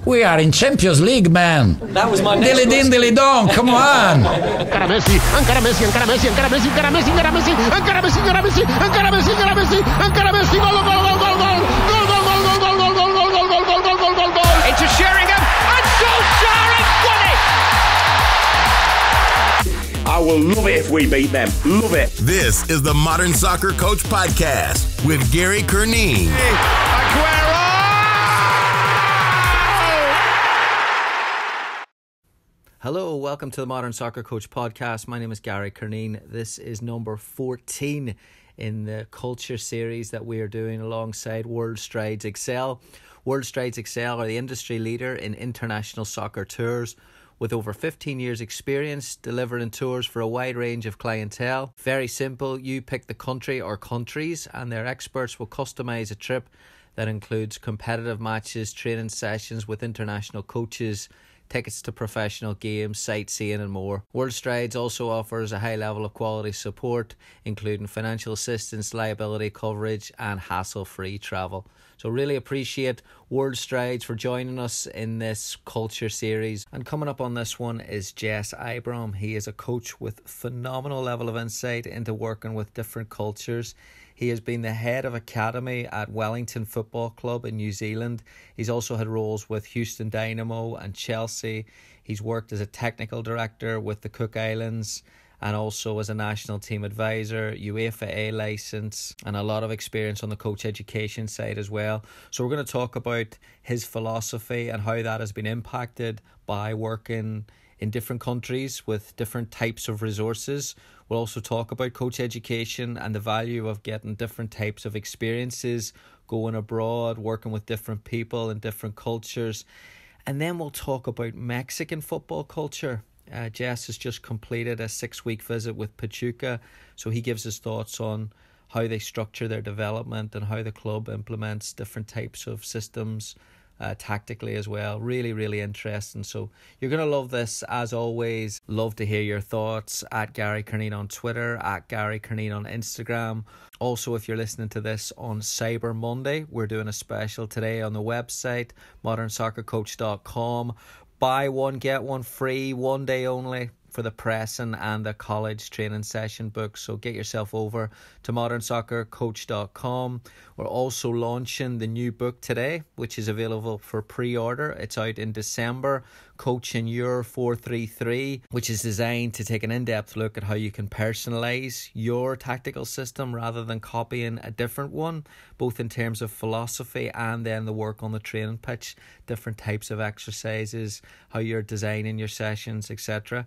We are in Champions League, man. That was my next Dilly din, dilly dong, come on. Encara Messi, encara Messi, encara Messi, encara Messi, encara Messi, encara Messi, encara Messi, encara Messi, encara Messi, encara Messi, encara Messi, gol, gol, gol, gol, gol, gol, gol, gol, gol, gol, gol, gol, gol, gol, gol, gol, gol, gol, gol. Into Sheringham, and Solskjaer has won it. I will love it if we beat them. Love it. This is the Modern Soccer Coach Podcast with Gary Curneen. Aguero! Hello, welcome to the Modern Soccer Coach Podcast. My name is Gary Curneen. This is number 14 in the culture series that we are doing alongside World Strides Excel. World Strides Excel are the industry leader in international soccer tours with over 15 years experience delivering tours for a wide range of clientele. Very simple, you pick the country or countries and their experts will customise a trip that includes competitive matches, training sessions with international coaches, tickets to professional games, sightseeing and more. World Strides also offers a high level of quality support, including financial assistance, liability coverage and hassle-free travel. So really appreciate World Strides for joining us in this culture series. And coming up on this one is Jess Ibrom. He is a coach with phenomenal level of insight into working with different cultures. He has been the head of academy at Wellington Football Club in New Zealand. He's also had roles with Houston Dynamo and Chelsea. He's worked as a technical director with the Cook Islands and also as a national team advisor, UEFA A licence, and a lot of experience on the coach education side as well. So we're going to talk about his philosophy and how that has been impacted by working in different countries with different types of resources. We'll also talk about coach education and the value of getting different types of experiences, going abroad, working with different people and different cultures. And then we'll talk about Mexican football culture. Jess has just completed a 6-week visit with Pachuca, so he gives his thoughts on how they structure their development and how the club implements different types of systems tactically as well. Really, really interesting. So you're going to love this as always. Love to hear your thoughts at Gary Curneen on Twitter, at Gary Curneen on Instagram. Also, if you're listening to this on Cyber Monday, we're doing a special today on the website, modernsoccercoach.com. Buy one, get one free, 1 day only for the Preston and the college training session books. So get yourself over to modernsoccercoach.com. We're also launching the new book today, which is available for pre-order. It's out in December, Coaching Your 433, which is designed to take an in-depth look at how you can personalize your tactical system rather than copying a different one, both in terms of philosophy and then the work on the training pitch, different types of exercises, how you're designing your sessions, etc.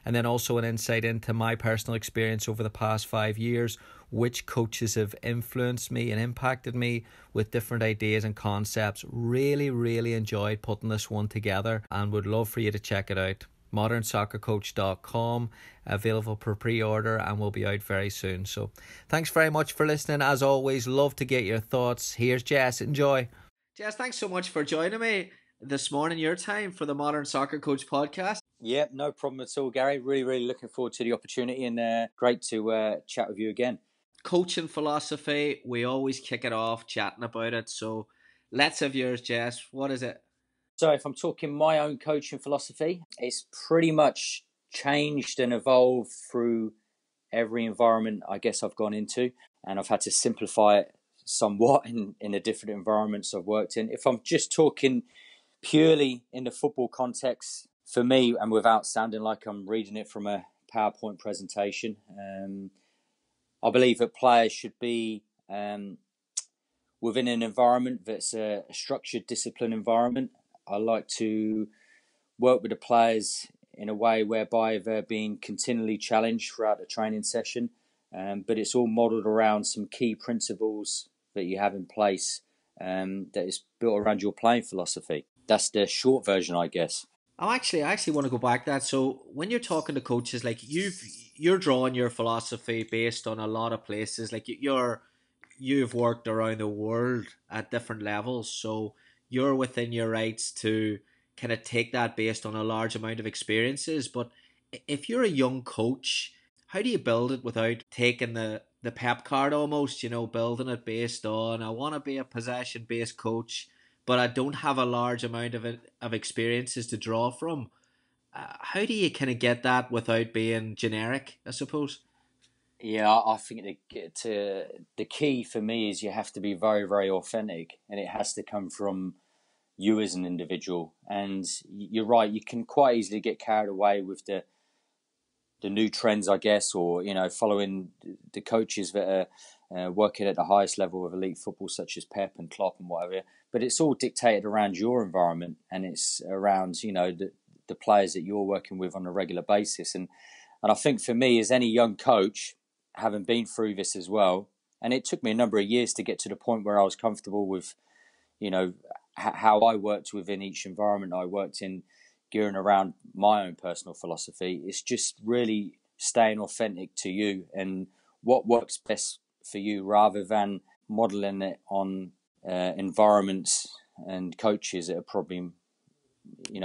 And then also an insight into my personal experience over the past 5 years, which coaches have influenced me and impacted me with different ideas and concepts. Really, really enjoyed putting this one together and would love for you to check it out. modernsoccercoach.com, available for pre-order and will be out very soon. So thanks very much for listening. As always, love to get your thoughts. Here's Jess. Enjoy. Jess, thanks so much for joining me this morning, your time, for the Modern Soccer Coach Podcast. Yeah, no problem at all, Gary. Really, really looking forward to the opportunity and great to chat with you again. Coaching philosophy, we always kick it off chatting about it. So let's have yours, Jess. What is it? So if I'm talking my own coaching philosophy, it's pretty much changed and evolved through every environment I guess I've gone into. And I've had to simplify it somewhat in the different environments I've worked in. If I'm just talking purely in the football context, for me, and without sounding like I'm reading it from a PowerPoint presentation, I believe that players should be within an environment that's a structured, disciplined environment. I like to work with the players in a way whereby they're being continually challenged throughout the training session, but it's all modelled around some key principles that you have in place that is built around your playing philosophy. That's the short version, I guess. I actually want to go back to that. So when you're talking to coaches, like you're drawing your philosophy based on a lot of places. Like you've worked around the world at different levels, so you're within your rights to kind of take that based on a large amount of experiences. But if you're a young coach, how do you build it without taking the pep card almost? You know, building it based on I want to be a possession based coach. but I don't have a large amount of experiences to draw from. How do you kind of get that without being generic, I suppose? Yeah, I think the key for me is you have to be very, very authentic, and it has to come from you as an individual. And you're right, you can quite easily get carried away with the new trends, I guess, or following the coaches that are working at the highest level of elite football, such as Pep and Klopp and whatever. But it's all dictated around your environment, and it's around the players that you're working with on a regular basis. And I think for me, as any young coach, having been through this as well, and it took me a number of years to get to the point where I was comfortable with, how I worked within each environment I worked in, gearing around my own personal philosophy. It's just really staying authentic to you and what works best for you, rather than modelling it on environments and coaches that are probably,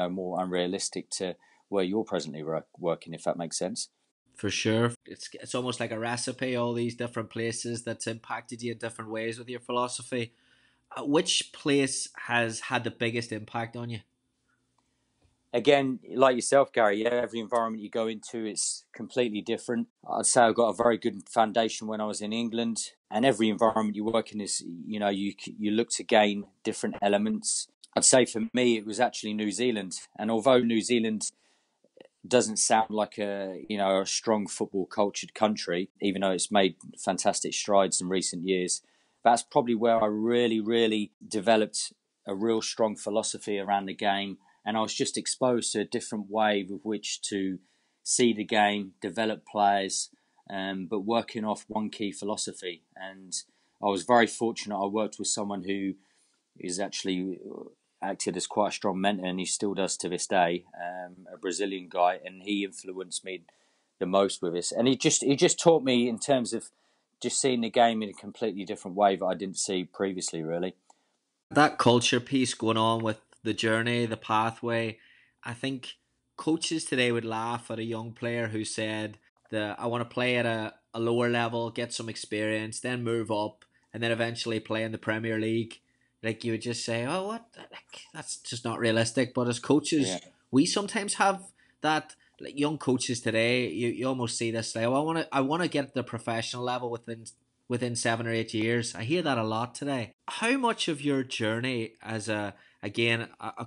more unrealistic to where you're presently working, if that makes sense. For sure. It's almost like a recipe, all these different places that's impacted you in different ways with your philosophy. Which place has had the biggest impact on you? Again, like yourself, Gary, every environment you go into is completely different. I'd say I got a very good foundation when I was in England, and every environment you work in is, you look to gain different elements. I'd say for me, it was actually New Zealand. And although New Zealand doesn't sound like a strong football cultured country, even though it's made fantastic strides in recent years, that's probably where I really, really developed a real strong philosophy around the game. And I was just exposed to a different way with which to see the game, develop players, but working off one key philosophy. And I was very fortunate. I worked with someone who is actually acted as quite a strong mentor, and he still does to this day, a Brazilian guy, and he influenced me the most with this. And he just taught me in terms of just seeing the game in a completely different way that I didn't see previously, really. That culture piece going on with the journey, the pathway, I think coaches today would laugh at a young player who said that I want to play at a lower level, get some experience, then move up, and then eventually play in the Premier League. Like, you would just say, oh, what? That's just not realistic. But as coaches, we sometimes have that. Like young coaches today, you almost see this like, oh, I want to get at the professional level within 7 or 8 years. I hear that a lot today. How much of your journey as a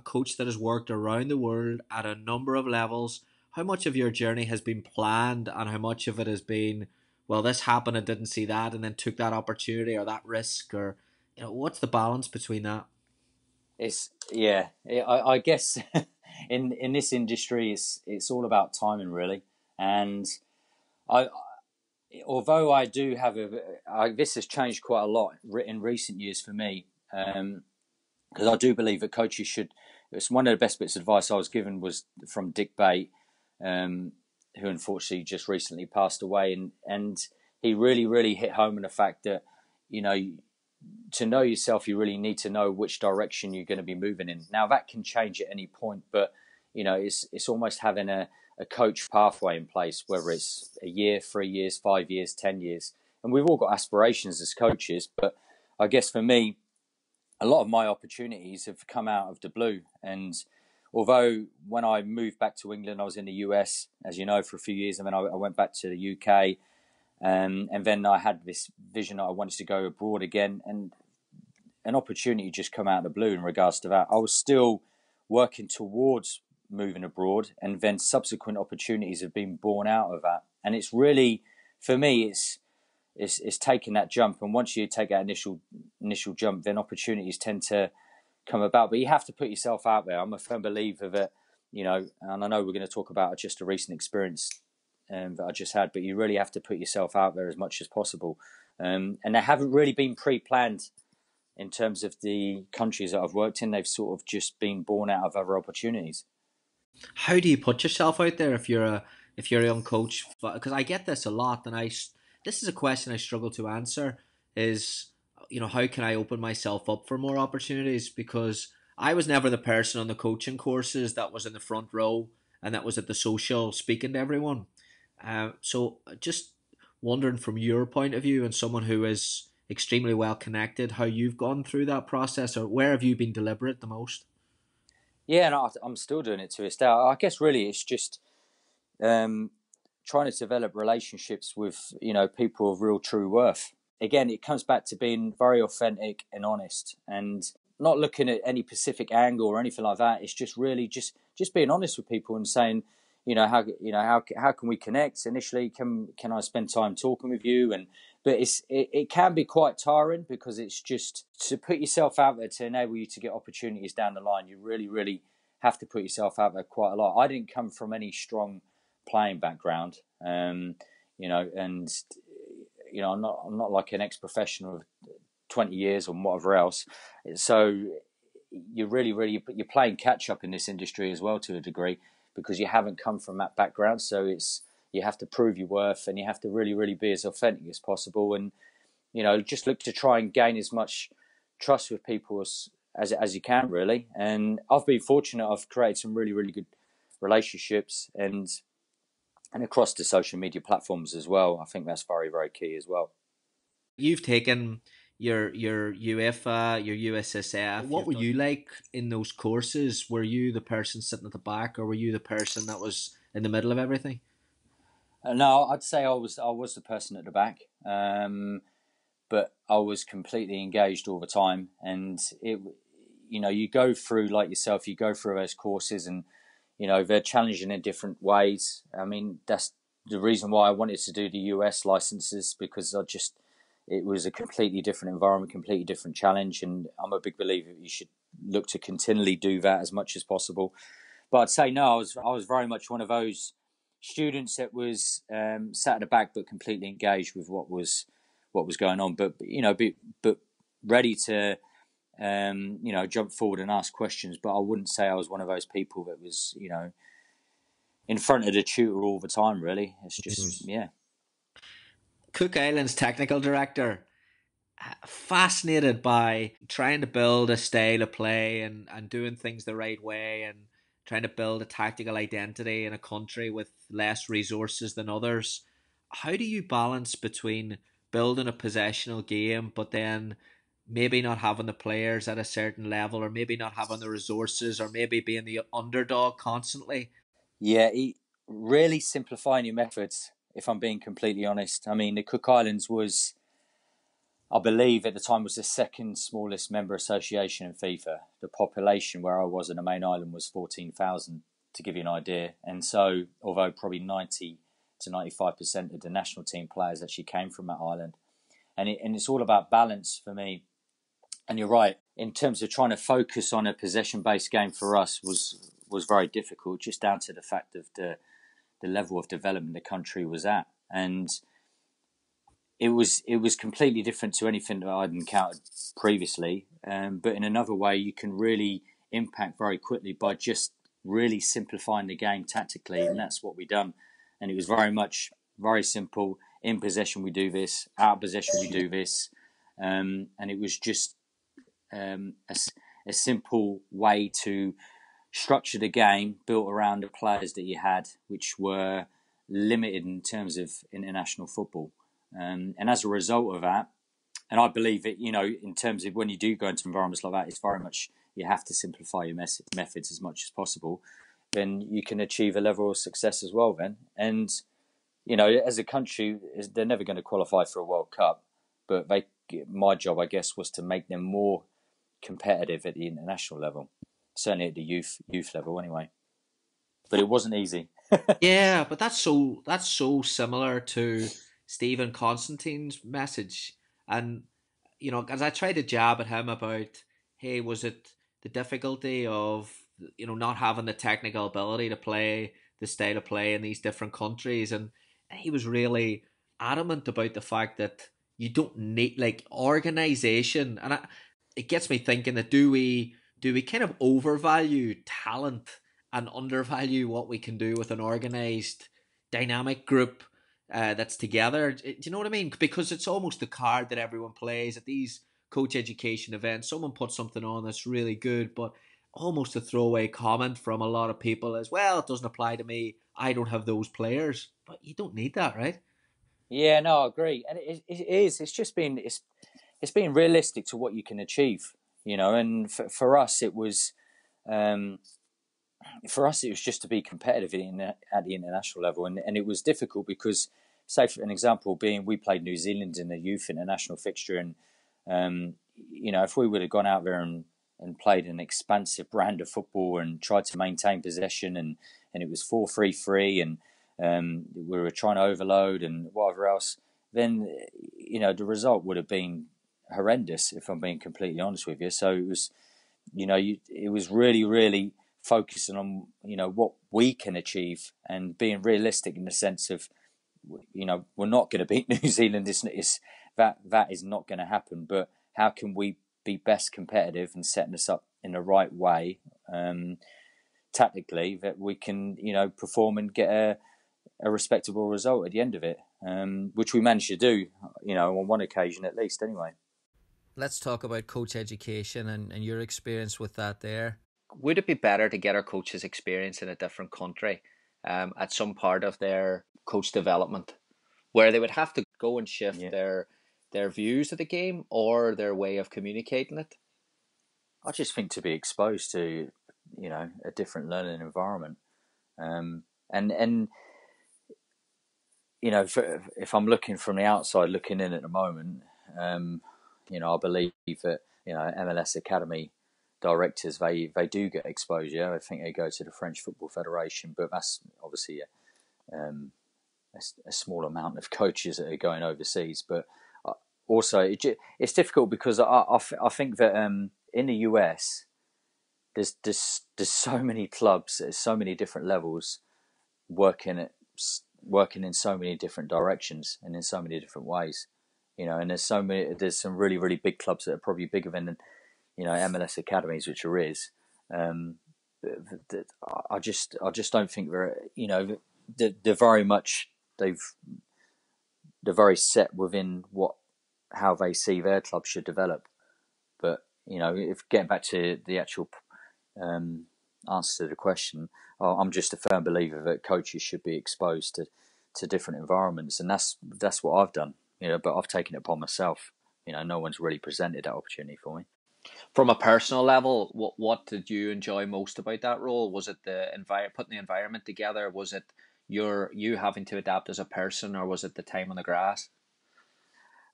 coach that has worked around the world at a number of levels, how much of your journey has been planned, and how much of it has been, well, this happened and didn't see that, and then took that opportunity or that risk, or what's the balance between that? I guess in this industry, it's all about timing, really. And although I do have this has changed quite a lot in recent years for me, because I do believe that coaches should. It's one of the best bits of advice I was given was from Dick Bate, who unfortunately just recently passed away, and he really, really hit home on the fact that to know yourself, you really need to know which direction you're going to be moving in. Now that can change at any point, but it's almost having a coach pathway in place, whether it's a year, 3 years, 5 years, 10 years. And we've all got aspirations as coaches, but I guess for me, a lot of my opportunities have come out of the blue. And although when I moved back to England, I was in the US, as you know, for a few years, and then I went back to the UK. And then I had this vision that I wanted to go abroad again, and an opportunity just come out of the blue in regards to that. I was still working towards moving abroad, and then subsequent opportunities have been born out of that. And it's really, for me, it's taking that jump. And once you take that initial jump, then opportunities tend to come about. But you have to put yourself out there. I'm a firm believer that, and I know we're going to talk about just a recent experience that I just had, but you really have to put yourself out there as much as possible. And they haven't really been pre-planned in terms of the countries that I've worked in. They've sort of just been born out of other opportunities. How do you put yourself out there if you're a young coach? Because I get this a lot, and this is a question I struggle to answer, is, how can I open myself up for more opportunities? Because I was never the person on the coaching courses that was in the front row and that was at the social speaking to everyone. So just wondering from your point of view, and someone who is extremely well connected. How you've gone through that process, or where have you been deliberate the most? Yeah, no, I'm still doing it to this day. I guess really it's just trying to develop relationships with, people of real true worth. Again, it comes back to being very authentic and honest, and not looking at any specific angle or anything like that. It's just really just being honest with people and saying, how can we connect? Initially, can I spend time talking with you? But it can be quite tiring, because it's just to put yourself out there to enable you to get opportunities down the line. You really, really have to put yourself out there quite a lot. I didn't come from any strong playing background, I'm not like an ex-professional of 20 years or whatever else. So you're you're playing catch up in this industry as well to a degree, because you haven't come from that background. So you have to prove your worth, and you have to really, really be as authentic as possible, and just look to try and gain as much trust with people as you can, really. And I've been fortunate. I've created some really, really good relationships, and across the social media platforms as well. I think that's very, very key as well. You've taken your UEFA, your USSF. What were you like in those courses? Were you the person sitting at the back, or were you the person that was in the middle of everything? No, I'd say I was the person at the back, but I was completely engaged all the time. And you go through, like yourself, you go through those courses, and they're challenging in different ways. I mean, that's the reason why I wanted to do the US licenses, because it was a completely different environment, completely different challenge. And I'm a big believer that you should look to continually do that as much as possible. But I'd say no, I was very much one of those students that was sat at the back, but completely engaged with what was going on. But ready to jump forward and ask questions. But I wouldn't say I was one of those people that was in front of the tutor all the time. Really, it's just Cook Islands technical director, fascinated by trying to build a style of play and doing things the right way, and trying to build a tactical identity in a country with less resources than others. How do you balance between building a possessional game, but then maybe not having the players at a certain level, or maybe not having the resources, or maybe being the underdog constantly? Yeah, really simplifying your methods, if I'm being completely honest. I mean, the Cook Islands was, I believe at the time, was the second smallest member association in FIFA. The population where I was in the main island was 14,000, to give you an idea. And so, although probably 90 to 95% of the national team players actually came from that island. And it's all about balance for me. And you're right, in terms of trying to focus on a possession-based game for us was very difficult, just down to the fact of the level of development the country was at. And it was completely different to anything that I'd encountered previously. But in another way, you can really impact very quickly by just really simplifying the game tactically. And that's what we done. And it was very simple. In possession, we do this. Out of possession, we do this. And it was just a simple way to structure the game built around the players that you had, which were limited in terms of international football. And as a result of that, and I believe it, in terms of when you do go into environments like that, it's very much, you have to simplify your methods as much as possible. Then you can achieve a level of success as well then. And, as a country, they're never going to qualify for a World Cup. But my job, I guess, was to make them more competitive at the international level. Certainly at the youth level anyway. But it wasn't easy. Yeah, but that's so similar to Stephen Constantine's message. And, as I tried to jab at him about, hey, was it the difficulty of, not having the technical ability to play the style of play in these different countries? And he was really adamant about the fact that you don't need, organisation. And it gets me thinking that do we kind of overvalue talent and undervalue what we can do with an organised, dynamic group that's together? Do you know what I mean? Because it's almost the card that everyone plays at these coach education events. Someone puts something on that's really good, but almost a throwaway comment from a lot of people is, well, it doesn't apply to me. I don't have those players. But you don't need that, right? Yeah, no, I agree. And it is. It's just been... it's being realistic to what you can achieve, you know. And for us, it was just to be competitive at the international level, and it was difficult because, say for an example, we played New Zealand in the youth international fixture, and you know, if we would have gone out there and played an expansive brand of football and tried to maintain possession, and it was 4-3-3, and we were trying to overload and whatever else, then, you know, the result would have been horrendous, if I'm being completely honest with you. So it was, you know, it was really, really focusing on, you know, what we can achieve and being realistic in the sense of, you know, we're not going to beat New Zealand. That is not going to happen. But how can we be best competitive and setting us up in the right way, tactically, that we can, you know, perform and get a respectable result at the end of it, which we managed to do, you know, on one occasion at least anyway. Let's talk about coach education and your experience with that there. Would it be better to get our coaches' experience in a different country at some part of their coach development, where they would have to go and shift their views of the game or their way of communicating it? I just think to be exposed to, you know, a different learning environment, and you know, if I'm looking from the outside, looking in at the moment, you know, I believe that, you know, MLS Academy directors, they do get exposure. I think they go to the French Football Federation, but that's obviously a small amount of coaches that are going overseas. But also, it's difficult because I think that in the US, there's so many clubs, there's so many different levels working in so many different directions and in so many different ways, you know. And there's some really, really big clubs that are probably bigger than, you know, MLS academies, which there is. I just don't think they're, you know, they're very much, they're very set within how they see their club should develop. But, you know, if getting back to the actual answer to the question, I'm just a firm believer that coaches should be exposed to different environments, and that's what I've done, you know. But I've taken it upon myself. You know, no one's really presented that opportunity for me. From a personal level, what did you enjoy most about that role? Was it putting the environment together? Was it you having to adapt as a person, or was it the time on the grass?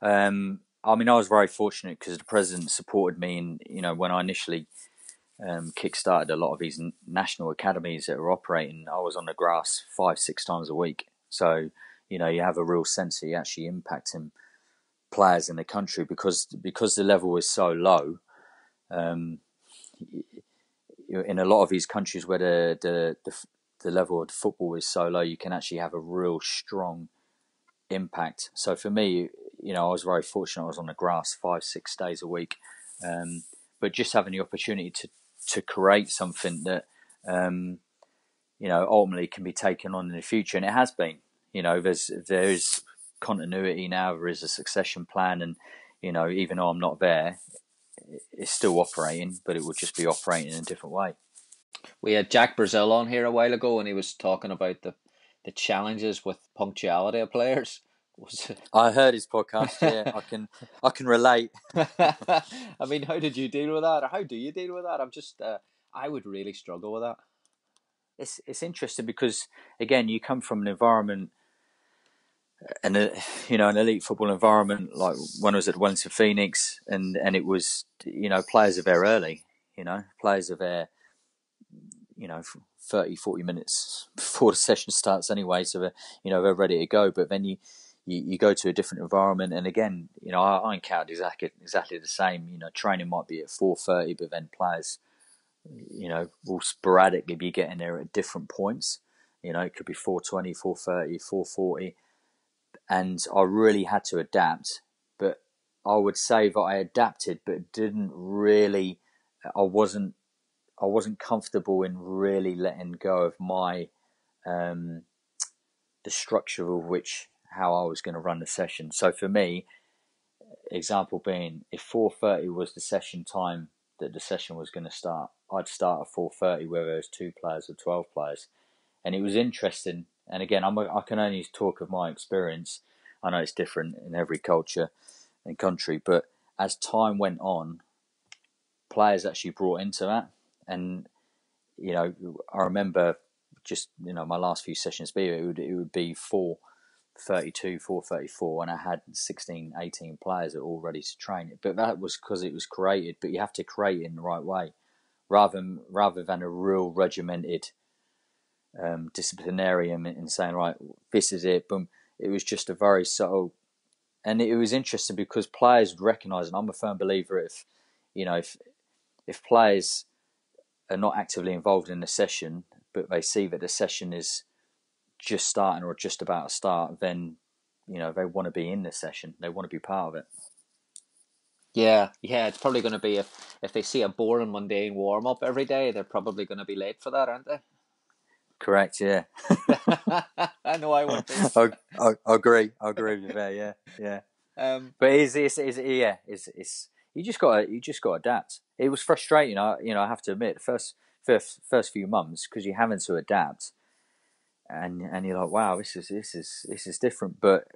I mean, I was very fortunate because the president supported me, and, you know, when I initially kick-started a lot of these national academies that were operating, I was on the grass 5-6 times a week. So, you know, you have a real sense that you're actually impacting players in the country because the level is so low. In a lot of these countries where the level of football is so low, you can actually have a real strong impact. So for me, you know, I was very fortunate. I was on the grass 5-6 days a week, but just having the opportunity to create something that, you know, ultimately can be taken on in the future, and it has been. You know, there's continuity now. There is a succession plan, and, you know, even though I'm not there, it's still operating, but it will just be operating in a different way. We had Jack Brazil on here a while ago, and he was talking about the challenges with punctuality of players. I heard his podcast. Yeah, I can relate. I mean, how did you deal with that, or how do you deal with that? I'm just, I would really struggle with that. It's interesting because, again, you come from an environment, and you know, an elite football environment, like when I was at Wellington Phoenix, and it was, you know, players are there early. You know, players are there, you know, 30-40 minutes before the session starts anyway, so they're ready to go. But then you go to a different environment, and again, you know, I encountered exactly the same. You know, training might be at 4:30, but then players, you know, will sporadically be getting there at different points. You know, it could be 4:20, 4:30, 4:40, and I really had to adapt. But I would say that I adapted, but didn't really. I wasn't comfortable in really letting go of my the structure of how I was going to run the session. So for me, example being, if 4:30 was the session time that the session was going to start, I'd start at 4:30, whether it was 2 players or 12 players. And it was interesting. And again, I can only talk of my experience. I know it's different in every culture and country, but as time went on, players actually brought into that. And, you know, I remember just, you know, my last few sessions, it would be 4:32, 4:34, and I had 16, 18 players that were all ready to train it. But that was because it was created, but you have to create it in the right way, rather than a real regimented disciplinarian and saying, right, this is it, boom. It was just a very subtle, and it was interesting because players would recognise, and I'm a firm believer, if players are not actively involved in the session, but they see that the session is just starting or just about to start, then, you know, they want to be in the session. They want to be part of it. Yeah, it's probably going to be, if they see a boring, mundane warm-up every day, they're probably going to be late for that, aren't they? Correct, yeah. I know I would be. I agree with you there, yeah. But it's you just got to adapt. It was frustrating, I have to admit, the first few months, because you're having to adapt, and you're like, wow, this is different. But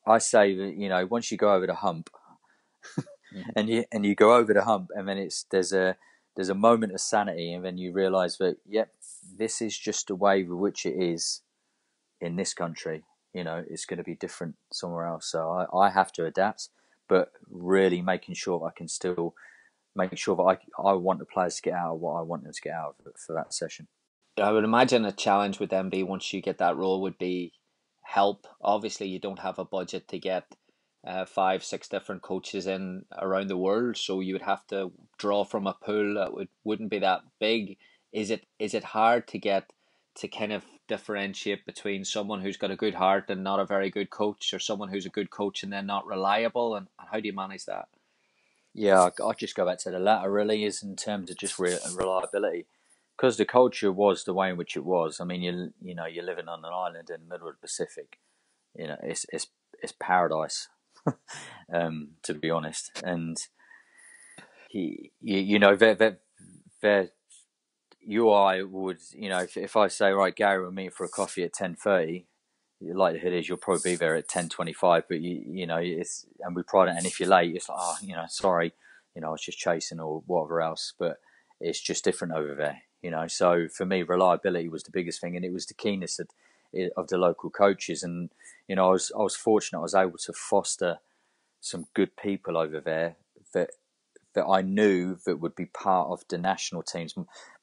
I say that, you know, once you go over the hump, and you go over the hump, and then there's a moment of sanity, and then you realise that, yep, this is just the way with which it is in this country. You know, it's going to be different somewhere else. So I have to adapt, but really making sure I can still make sure that I want the players to get out of what I want them to get out of it for that session. I would imagine a challenge with them be, once you get that role, would be help. Obviously, you don't have a budget to get 5-6 different coaches in around the world, so you would have to draw from a pool that wouldn't be that big. Is it hard to get to kind of differentiate between someone who's got a good heart and not a very good coach, or someone who's a good coach and then not reliable, and how do you manage that? Yeah, I just go back to the latter, really, is in terms of just reliability, because the culture was the way in which it was. I mean, you're living on an island in the middle of the Pacific. You know, it's paradise, to be honest. And you or I would, you know, if I say, right, Gary, we'll meet for a coffee at 10:30, the likelihood is you'll probably be there at 10:25. But you know, and we pride it. And if you're late, it's like, sorry, I was just chasing or whatever else. But it's just different over there, you know. So for me, reliability was the biggest thing, and it was the keenness of the local coaches. And you know, I was fortunate. I was able to foster some good people over there that I knew that would be part of the national teams.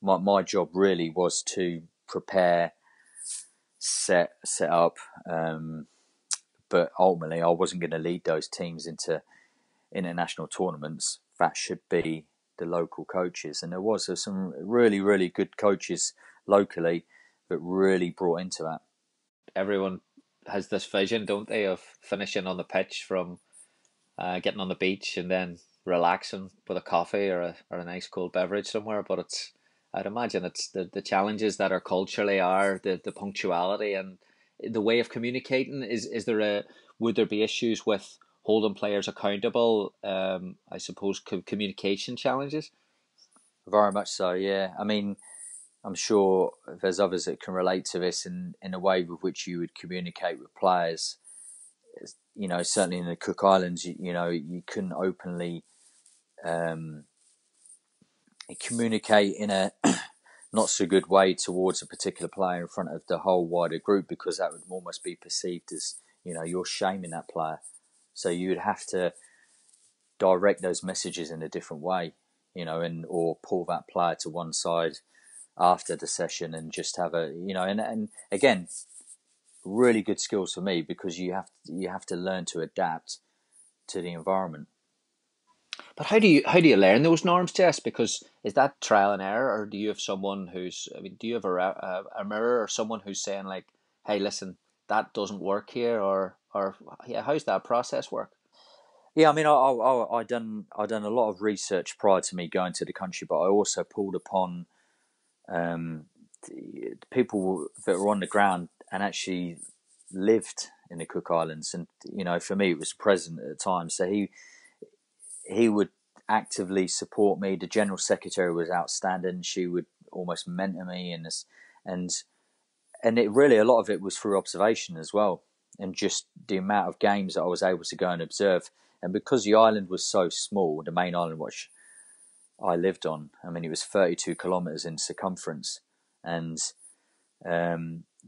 My job really was to prepare, set up, but ultimately I wasn't going to lead those teams into international tournaments. That should be the local coaches, and there was some really, really good coaches locally that really brought into that. Everyone has this vision, don't they, of finishing on the pitch from getting on the beach and then relaxing with a coffee or a nice cold beverage somewhere. But I'd imagine it's the challenges that are culturally are the punctuality and the way of communicating. Would there be issues with holding players accountable? I suppose communication challenges. Very much so, yeah. I mean, I'm sure there's others that can relate to this in a way with which you would communicate with players. You know, certainly in the Cook Islands, you couldn't openly communicate in a not so good way towards a particular player in front of the whole wider group, because that would almost be perceived as, you're shaming that player. So you would have to direct those messages in a different way, or pull that player to one side after the session and just have and again, really good skills for me, because you have to learn to adapt to the environment. But how do you learn those norms, Jess? Because is that trial and error, or do you have someone do you have a mirror or someone who's saying like, hey, listen, that doesn't work here, or how's that process work? Yeah, I mean, I done a lot of research prior to me going to the country, but I also pulled upon people that were on the ground and actually lived in the Cook Islands. And, for me, it was the president at the time. So he would actively support me. The general secretary was outstanding. She would almost mentor me, and it really, a lot of it was through observation as well, and just the amount of games that I was able to go and observe. And because the island was so small, the main island which I lived on, I mean, it was 32 kilometres in circumference. And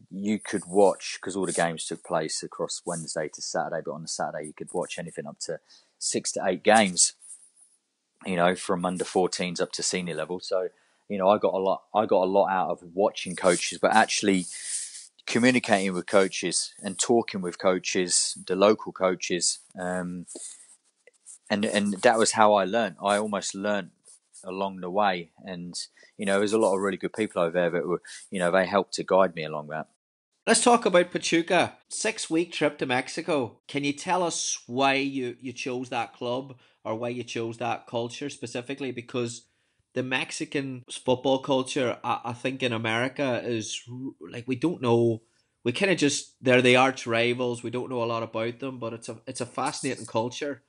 you could watch, because all the games took place across Wednesday to Saturday, but on the Saturday you could watch anything up to 6 to 8 games, you know, from under 14s up to senior level. So, you know, I got a lot out of watching coaches, but actually communicating with coaches and talking with coaches, the local coaches, and that was how I learned. I almost learned along the way, and you know, there's a lot of really good people over there that were, you know, they helped to guide me along that. Let's talk about Pachuca. 6-week trip to Mexico. Can you tell us why you chose that club, or why you chose that culture specifically? Because the Mexican football culture, I think in America is like, we don't know. We kind of just, they're the arch rivals. We don't know a lot about them, but it's a fascinating culture.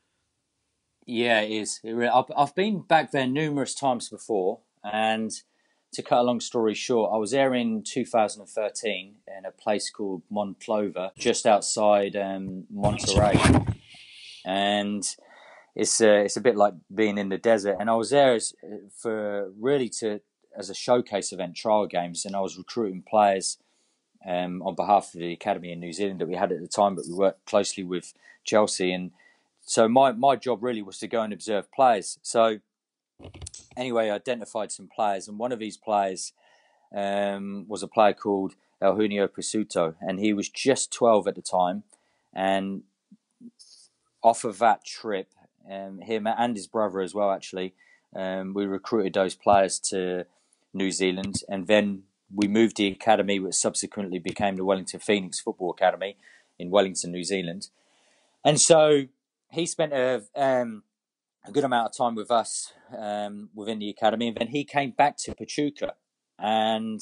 Yeah, it is. I've been back there numerous times before, and to cut a long story short, I was there in 2013 in a place called Monclova, just outside Monterrey, and it's a bit like being in the desert. And I was there as a showcase event, trial games, and I was recruiting players on behalf of the academy in New Zealand that we had at the time, but we worked closely with Chelsea. And so my job really was to go and observe players. So anyway, I identified some players, and one of these players was a player called Eugenio Pisuto, and he was just 12 at the time. And off of that trip, him and his brother as well, actually, we recruited those players to New Zealand, and then we moved the academy, which subsequently became the Wellington Phoenix Football Academy in Wellington, New Zealand. And so he spent a good amount of time with us within the academy, and then he came back to Pachuca, and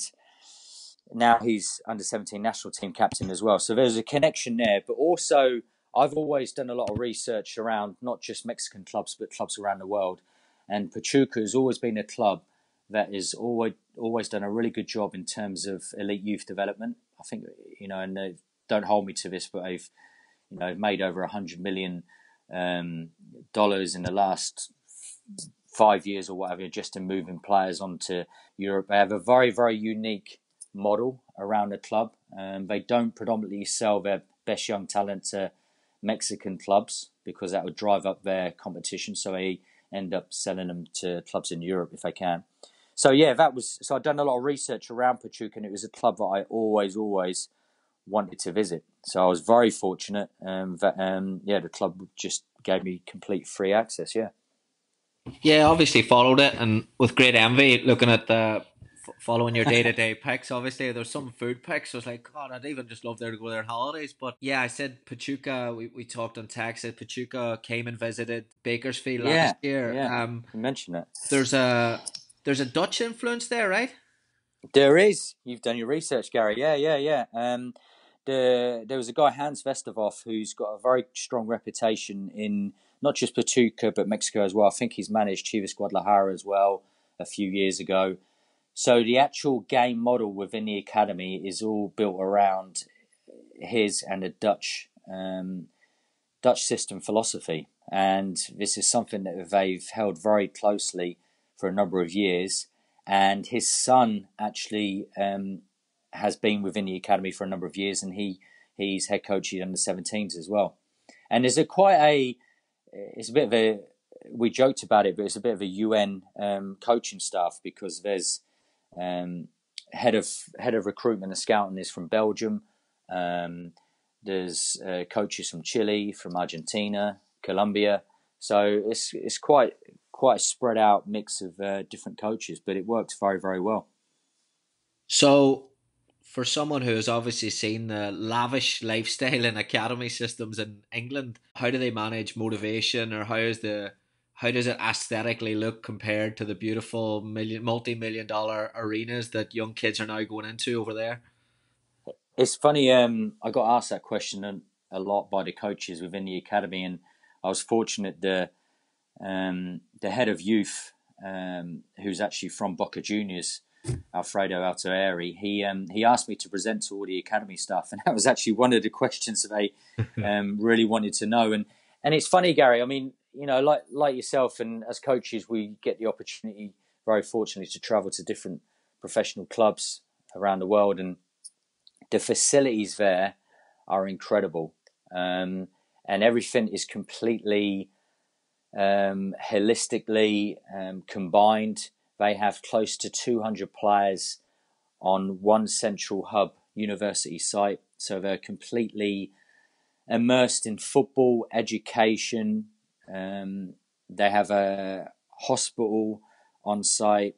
now he's under 17 national team captain as well. So there's a connection there, but also I've always done a lot of research around not just Mexican clubs, but clubs around the world. And Pachuca has always been a club that has always done a really good job in terms of elite youth development. I think, you know, and don't hold me to this, but they've made over $100 million in the last 5 years or whatever, just in moving players onto Europe. They have a very, very unique model around the club. They don't predominantly sell their best young talent to Mexican clubs because that would drive up their competition. So they end up selling them to clubs in Europe if they can. So yeah, so I'd done a lot of research around Pachuca, and it was a club that I always wanted to visit. So I was very fortunate that the club just gave me complete free access. Yeah, obviously followed it, and with great envy, looking at following your day-to-day picks. Obviously there's some food picks. I was like, God, I'd even just love there to go there on holidays. But yeah, I said Pachuca, we talked on text. Pachuca came and visited Bakersfield last year. You mentioned it. There's a Dutch influence there, right? There is. You've done your research, Gary. Yeah. There was a guy, Hans Westerhoff, who's got a very strong reputation in not just Pachuca, but Mexico as well. I think he's managed Chivas Guadalajara as well a few years ago. So the actual game model within the academy is all built around his and the Dutch system philosophy. And this is something that they've held very closely for a number of years. And his son actually has been within the academy for a number of years, and he's head coach under 17s as well. And there's we joked about it, but it's a bit of a UN coaching staff, because there's head of recruitment and scouting is from Belgium. There's coaches from Chile, from Argentina, Colombia. So it's quite a spread out mix of different coaches, but it works very, very well. So for someone who has obviously seen the lavish lifestyle in academy systems in England, how do they manage motivation, or how does it aesthetically look compared to the beautiful multi-million-dollar arenas that young kids are now going into over there? It's funny, I got asked that question a lot by the coaches within the academy, and I was fortunate the head of youth, who's actually from Boca Juniors, Alfredo Altoeri, he asked me to present to all the academy staff, and that was actually one of the questions that they really wanted to know. And And it's funny, Gary. I mean, like yourself, and as coaches, we get the opportunity, very fortunately, to travel to different professional clubs around the world, and the facilities there are incredible, and everything is completely holistically combined. They have close to 200 players on one central hub university site, so they're completely immersed in football, education. They have a hospital on site,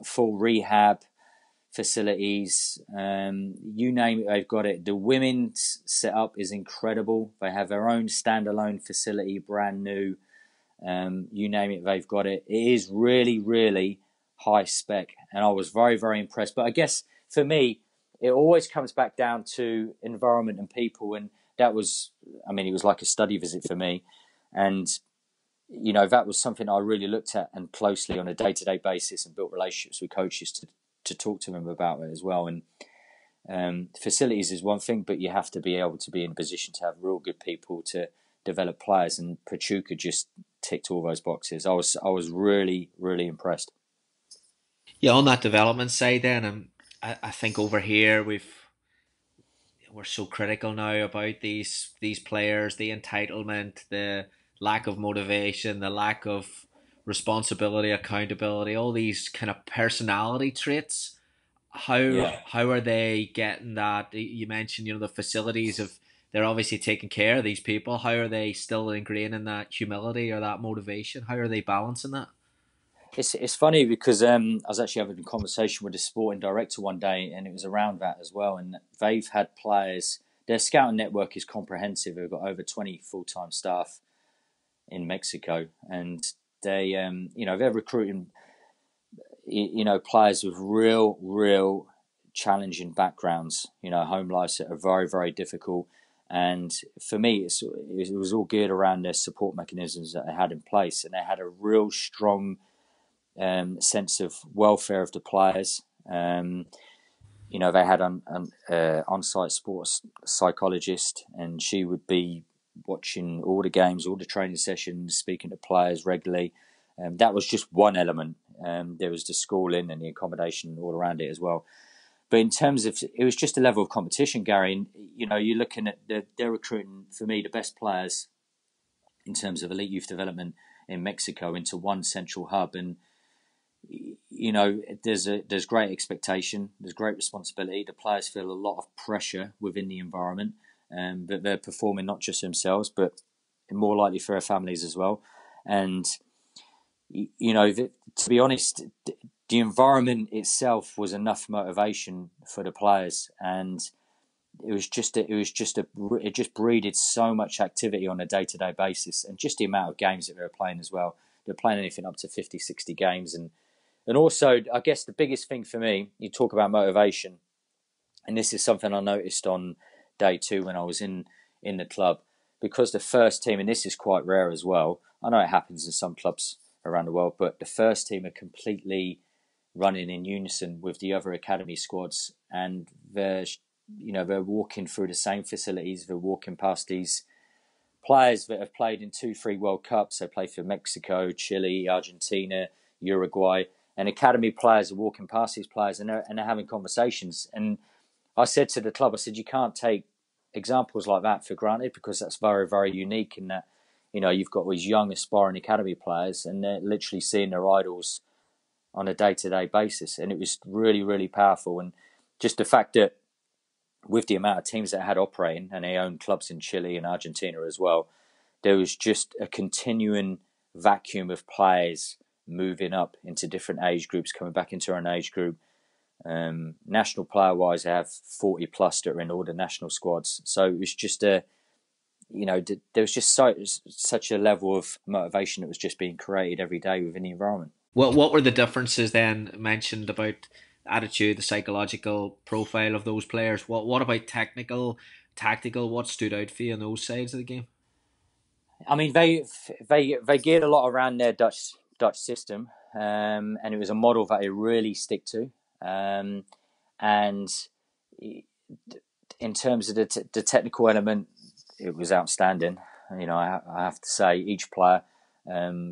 full rehab facilities. You name it, they've got it. The women's setup is incredible. They have their own standalone facility, brand new. You name it, they've got it. It is really, really high spec, and I was very, very impressed. But I guess for me, it always comes back down to environment and people, and that was, I mean, it was like a study visit for me, and that was something I really looked at and closely on a day-to-day basis, and built relationships with coaches to talk to them about it as well. And facilities is one thing, but you have to be able to be in a position to have real good people to develop players, and Pachuca just ticked all those boxes. I was really, really impressed. Yeah, on that development side, then, I think over here we're so critical now about these players, the entitlement, the lack of motivation, the lack of responsibility, accountability, all these kind of personality traits. How are they getting that? You mentioned, the facilities they're obviously taking care of these people. How are they still ingrained in that humility or that motivation? How are they balancing that? It's funny because I was actually having a conversation with a sporting director one day, and it was around that as well. And they've had players. Their scouting network is comprehensive. They've got over 20 full-time staff in Mexico, and they're recruiting players with real challenging backgrounds. Home lives that are very, very difficult. And for me, it was all geared around their support mechanisms that they had in place, and they had a real strong sense of welfare of the players. They had an on-site sports psychologist, and she would be watching all the games, all the training sessions, speaking to players regularly. That was just one element. There was the schooling and the accommodation all around it as well. But in terms of, it was just a level of competition, Gary. And, you're looking at, they're recruiting, for me, the best players in terms of elite youth development in Mexico into one central hub. And, there's great expectation, there's great responsibility. The players feel a lot of pressure within the environment, that they're performing not just themselves, but more likely for their families as well. And, to be honest, the environment itself was enough motivation for the players, and it just breeded so much activity on a day-to-day basis, and just the amount of games that they were playing as well. They're playing anything up to 50, 60 games, and also, I guess the biggest thing for me, you talk about motivation, and this is something I noticed on day 2 when I was in the club, because the first team, and this is quite rare as well, I know it happens in some clubs around the world, but the first team are completely running in unison with the other academy squads, and they're walking through the same facilities. They're walking past these players that have played in 2-3 World Cups. They play for Mexico, Chile, Argentina, Uruguay, and academy players are walking past these players, and they're having conversations. And I said to the club, I said, you can't take examples like that for granted, because that's very, very unique in that, you've got these young aspiring academy players, and they're literally seeing their idols on a day-to-day basis. And it was really, really powerful. And just the fact that with the amount of teams that had operating, and they own clubs in Chile and Argentina as well, there was just a continuing vacuum of players moving up into different age groups, coming back into our own age group. National player-wise, they have 40 plus that are in all the national squads. So it was just there was just such a level of motivation that was just being created every day within the environment. What were the differences then mentioned about attitude, the psychological profile of those players? What about technical, tactical? What stood out for you on those sides of the game? I mean, they geared a lot around their Dutch system, and it was a model that they really stick to. And in terms of the technical element, it was outstanding. I have to say each player,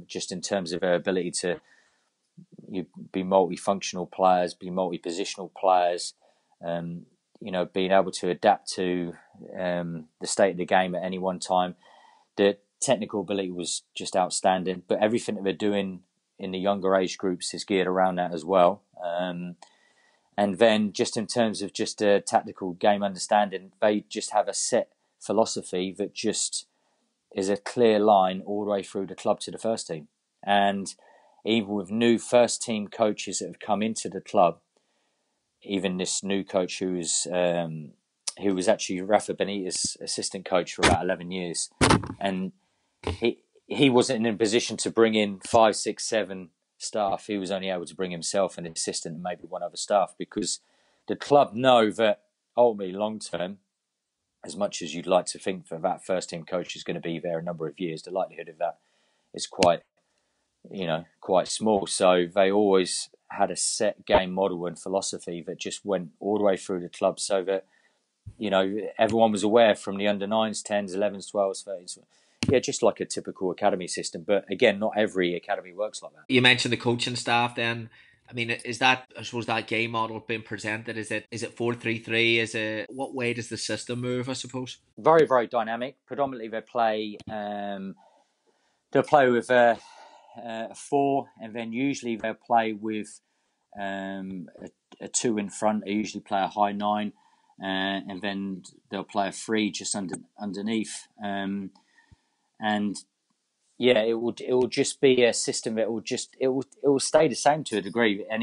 just in terms of their ability to be multifunctional players, be multi-positional players, being able to adapt to the state of the game at any one time. The technical ability was just outstanding, but everything that they're doing in the younger age groups is geared around that as well. And then just in terms of just a tactical game understanding, they just have a set philosophy that just is a clear line all the way through the club to the first team. And even with new first team coaches that have come into the club, even this new coach who was actually Rafa Benitez's assistant coach for about 11 years, and he wasn't in a position to bring in 5, 6, 7 staff. He was only able to bring himself, an assistant, and maybe one other staff, because the club know that ultimately, long term, as much as you'd like to think that first team coach is going to be there a number of years, the likelihood of that is quite small. So they always had a set game model and philosophy that just went all the way through the club, so that everyone was aware, from the under 9s, 10s, 11s, 12s, 13s. Yeah, just like a typical academy system. But again, not every academy works like that. You mentioned the coaching staff then. I mean, is that, I suppose, that game model being presented? Is it 4-3-3? What way does the system move, I suppose? Very, very dynamic. Predominantly they'll play with a 4, and then usually they'll play with a 2 in front. They usually play a high 9, and then they'll play a 3 just underneath. And yeah, it will just be a system that it will stay the same to a degree, and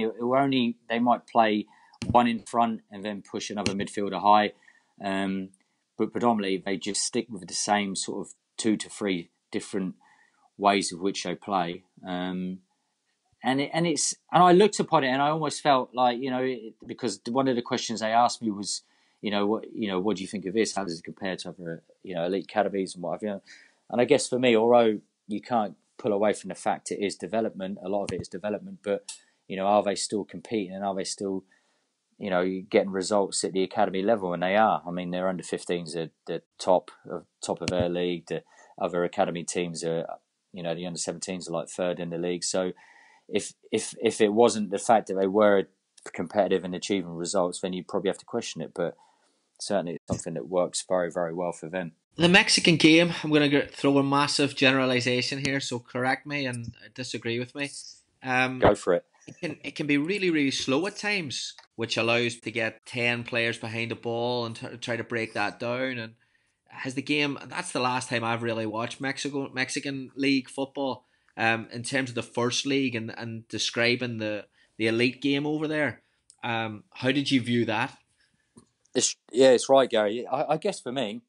they might play 1 in front and then push another midfielder high, but predominantly they just stick with the same sort of 2 to 3 different ways of which they play. And I looked upon it and I almost felt like, because one of the questions they asked me was, what do you think of this? How does it compare to other, elite academies and what have you? And I guess for me, although you can't pull away from the fact it is development, a lot of it is development, but, are they still competing, and are they still, getting results at the academy level? And they are. I mean, their under 15s are the top of their league. The other academy teams are, the under 17s are like 3rd in the league. So if it wasn't the fact that they were competitive and achieving results, then you'd probably have to question it. But certainly it's something that works very, very well for them. The Mexican game, I'm going to throw a massive generalization here, so correct me and disagree with me. Go for it. It can be really, really slow at times, which allows to get 10 players behind the ball and try to break that down. And has the game, that's the last time I've really watched Mexican league football, in terms of the first league and describing the elite game over there. How did you view that? It's right, Gary. I guess for me,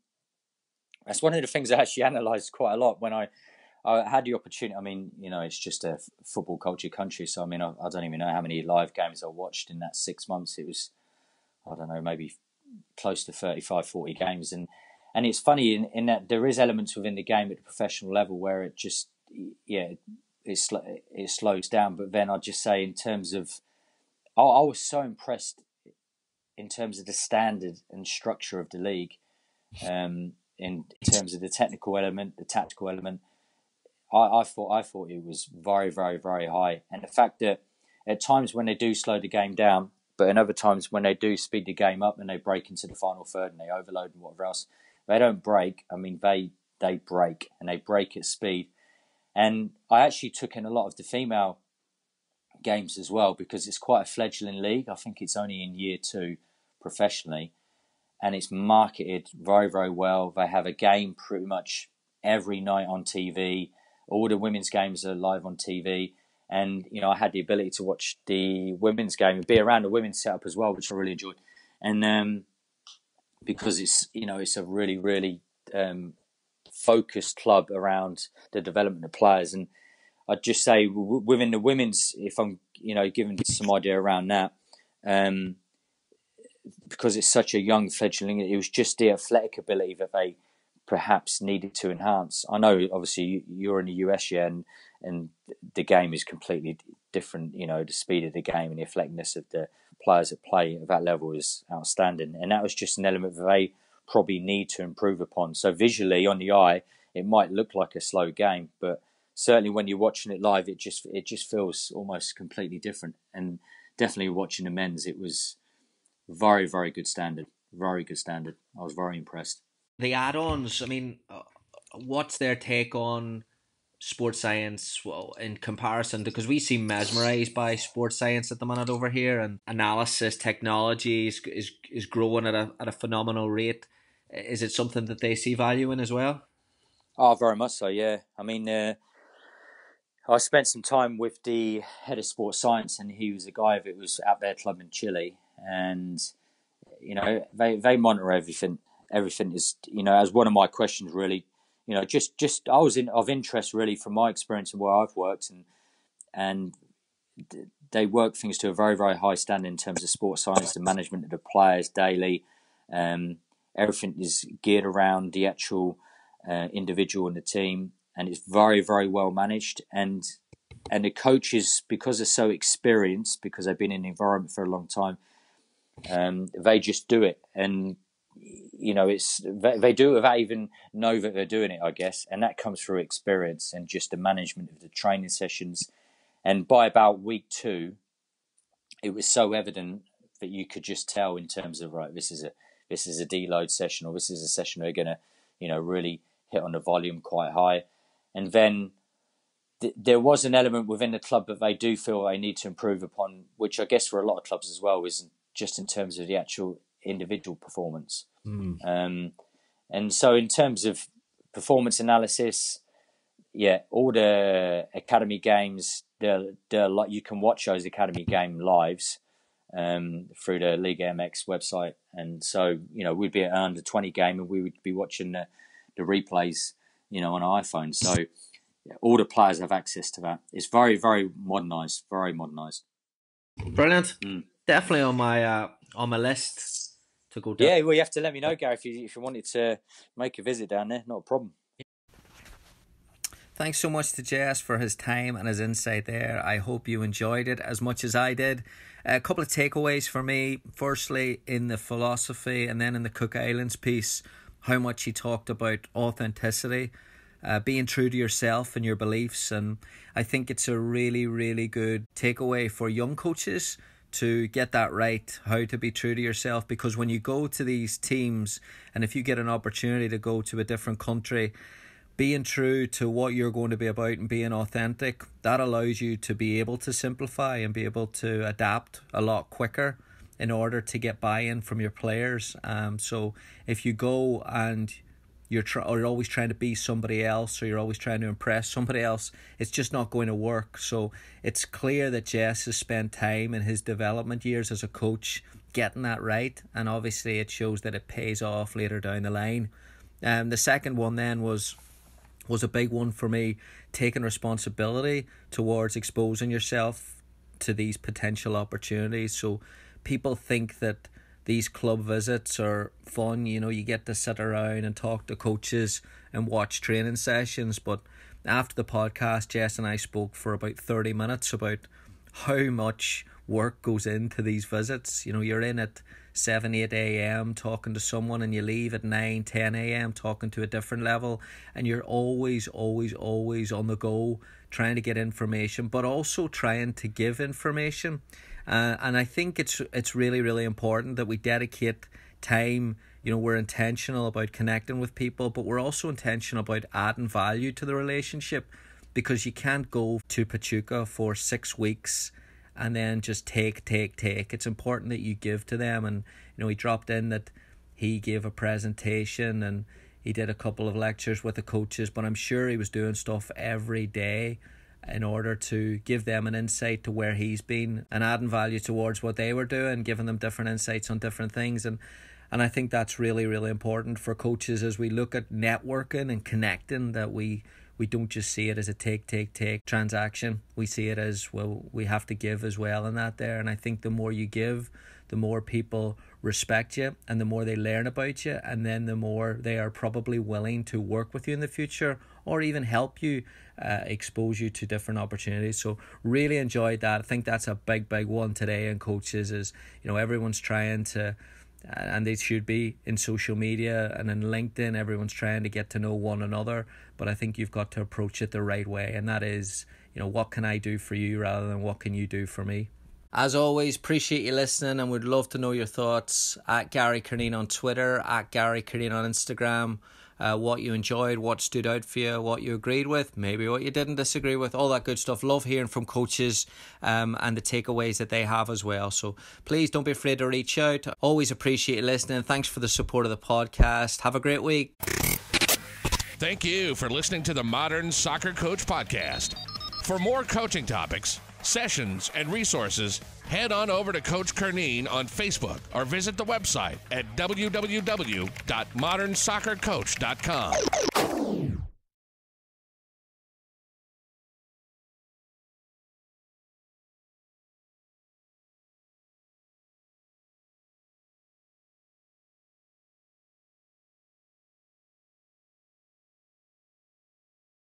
that's one of the things I actually analysed quite a lot when I had the opportunity. I mean, it's just a football culture country. So, I mean, I don't even know how many live games I watched in that 6 months. It was, I don't know, maybe close to 35, 40 games. And it's funny in that there is elements within the game at the professional level where it just, it slows down. But then I'd just say in terms of, I was so impressed in terms of the standard and structure of the league, in terms of the technical element, the tactical element. I thought it was very, very, very high. And the fact that at times when they do slow the game down, but in other times when they do speed the game up and they break into the final third and they overload and whatever else, they don't break. I mean, they break, and they break at speed. And I actually took in a lot of the female games as well, because it's quite a fledgling league. I think it's only in year 2 professionally, and it's marketed very, very well. They have a game pretty much every night on TV. All the women's games are live on TV. And, I had the ability to watch the women's game and be around the women's setup as well, which I really enjoyed. And because it's a really, really focused club around the development of players. And I'd just say within the women's, if I'm, giving some idea around that, because it's such a young fledgling, it was just the athletic ability that they perhaps needed to enhance. I know, obviously, you're in the US, and the game is completely different. The speed of the game and the athleticness of the players that play at that level is outstanding. And that was just an element that they probably need to improve upon. So visually, on the eye, it might look like a slow game, but certainly when you're watching it live, it just feels almost completely different. And definitely watching the men's, it was very, very good standard. Very good standard. I was very impressed. The add-ons, I mean, what's their take on sports science in comparison? Because we seem mesmerised by sports science at the minute over here, and analysis technology is growing at a phenomenal rate. Is it something that they see value in as well? Oh, very much so, yeah. I mean, I spent some time with the head of sports science, and he was a guy that was at their club in Chile, and they monitor everything. Everything is, as one of my questions really, just I was of interest really from my experience and where I've worked, and they work things to a very, very high standard in terms of sports science, the management of the players daily. Everything is geared around the actual individual in the team, and it's very, very well managed. And the coaches, because they're so experienced, because they've been in the environment for a long time, they just do it. And they do it without even know that they're doing it, I guess. And that comes through experience and just the management of the training sessions. And by about week 2, it was so evident that you could just tell in terms of, right, this is a deload session, or this is a session where you're going to, really hit on the volume quite high. And then there was an element within the club that they do feel they need to improve upon, which I guess for a lot of clubs as well is just in terms of the actual individual performance. And so in terms of performance analysis, all the academy games, they're like, you can watch those academy game lives through the Liga MX website. And so, we'd be at an under 20 game and we would be watching the replays, on our iPhone. So all the players have access to that. It's very, very modernised, very modernised. Brilliant. Definitely on my list to go down. Yeah, well, you have to let me know, Gary, if you wanted to make a visit down there. Not a problem. Thanks so much to Jess for his time and his insight there. I hope you enjoyed it as much as I did. A couple of takeaways for me. Firstly, in the philosophy, and then in the Cook Islands piece, how much he talked about authenticity, being true to yourself and your beliefs. And I think it's a really, really good takeaway for young coaches to get that right, how to be true to yourself. Because when you go to these teams, and if you get an opportunity to go to a different country, being true to what you're going to be about and being authentic, that allows you to be able to simplify and be able to adapt a lot quicker in order to get buy-in from your players. So if you go and you're always trying to be somebody else, or you're always trying to impress somebody else, it's just not going to work. So it's clear that Jess has spent time in his development years as a coach getting that right, and obviously it shows that it pays off later down the line. The second one then was a big one for me, taking responsibility towards exposing yourself to these potential opportunities. So people think that these club visits are fun, you get to sit around and talk to coaches and watch training sessions. But after the podcast, Jess and I spoke for about 30 minutes about how much work goes into these visits. You're in at 7, 8 a.m. talking to someone, and you leave at 9, 10 a.m. talking to a different level, and you're always on the go trying to get information, but also trying to give information. And I think it's really, really important that we dedicate time. We're intentional about connecting with people, but we're also intentional about adding value to the relationship, because you can't go to Pachuca for 6 weeks and then just take. It's important that you give to them. And he dropped in that he gave a presentation and he did a couple of lectures with the coaches, but I'm sure he was doing stuff every day in order to give them an insight to where he's been and adding value towards what they were doing, giving them different insights on different things. And I think that's really, really important for coaches as we look at networking and connecting, that we don't just see it as a take transaction. We see it as, well, we have to give as well in that there. And I think the more you give, the more people respect you and the more they learn about you, and then the more they are probably willing to work with you in the future or even help you expose you to different opportunities. So really enjoyed that. I think that's a big one today in coaches is, everyone's trying to and they should be in social media and in LinkedIn. Everyone's trying to get to know one another, but I think you've got to approach it the right way, and that is, what can I do for you rather than what can you do for me. As always, appreciate you listening and would love to know your thoughts at Gary Curneen on Twitter, at Gary Curneen on Instagram. What you enjoyed, what stood out for you, what you agreed with, maybe what you didn't disagree with, all that good stuff. Love hearing from coaches and the takeaways that they have as well. So please don't be afraid to reach out. Always appreciate you listening. Thanks for the support of the podcast. Have a great week. Thank you for listening to the Modern Soccer Coach Podcast. For more coaching topics, sessions, and resources, head on over to Coach Curneen on Facebook or visit the website at www.modernsoccercoach.com.